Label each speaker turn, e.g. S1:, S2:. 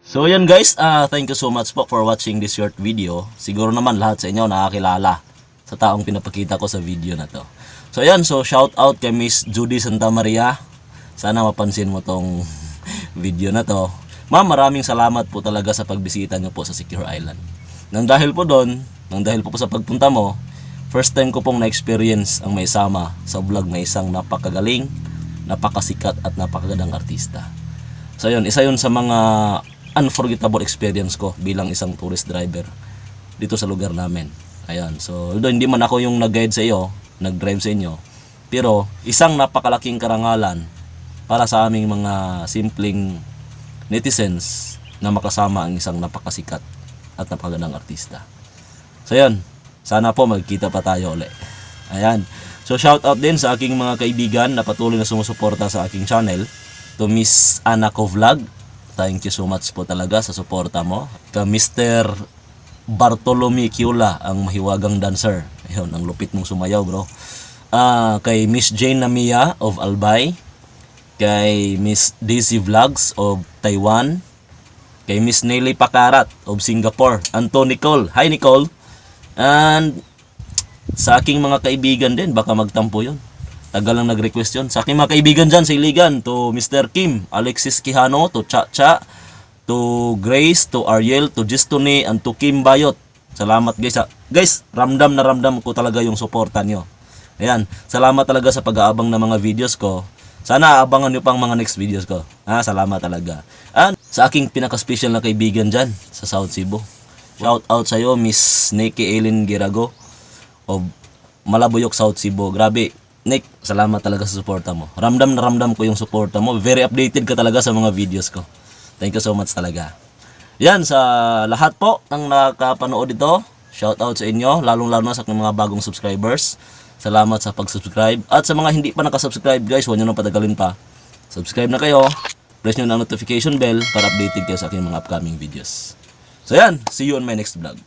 S1: So yan guys, thank you so much po for watching this short video. Siguro naman lahat sa inyo nakakilala sa taong pinapakita ko sa video na to. So yan, so shout out kay Miss Judy Santa Maria. Sana mapansin mo tong video na to. Ma'am, maraming salamat po talaga sa pagbisita nyo po sa Secure Island. Nang dahil po sa pagpunta mo, first time ko pong na-experience ang may sama sa vlog na isang napakagaling, napakasikat at napakagandang artista. So yun, isa yun sa mga unforgettable experience ko bilang isang tourist driver dito sa lugar namin. Ayan, so although hindi man ako yung nag-guide sa iyo, nag-drive sa inyo, pero isang napakalaking karangalan para sa aming mga simpleng netizens na makasama ang isang napakasikat at napakagandang artista. So yan, sana po magkita pa tayo ulit. Ayan, so shout out din sa aking mga kaibigan na patuloy na sumusuporta sa aking channel. To Miss Anako Vlog, thank you so much po talaga sa suporta mo. Ka Mr. Bartolome Kiula, ang mahiwagang dancer. Ayun, ang lupit mong sumayaw, bro. Kay Miss Jane Namia of Albay. Kay Miss Daisy Vlogs of Taiwan. Kay Miss Nelly Pakarat of Singapore. Anto Nicole. Hi Nicole. And sa aking mga kaibigan din, baka magtampo yun. Tagal lang nag-request yun. Sa aking mga kaibigan dyan sa Iligan, to Mr. Kim, Alexis Quijano, to Chacha, to Grace, to Ariel, to Gistone, and to Kim Bayot. Salamat guys. Guys, ramdam na ramdam ko talaga yung suporta nyo. Ayan, salamat talaga sa pag-aabang ng mga videos ko. Sana abangan nyo pang mga next videos ko. Salamat talaga. And sa aking pinaka-special na kaibigan dyan sa South Cebu. Shout out sa'yo, Miss Nikki Eileen Girago of Malabuyok, South Cebu. Grabe. Nick, salamat talaga sa suporta mo. Ramdam na ramdam ko yung suporta mo. Very updated ka talaga sa mga videos ko. Thank you so much talaga. Yan, sa lahat po ng nakapanood dito, shout out sa inyo, lalong-lalo na sa mga bagong subscribers. Salamat sa pag-subscribe. At sa mga hindi pa nakasubscribe guys, huwag nyo nang patagalin pa. Subscribe na kayo. Press nyo na notification bell para updated kayo sa aking mga upcoming videos. So yan, see you on my next vlog.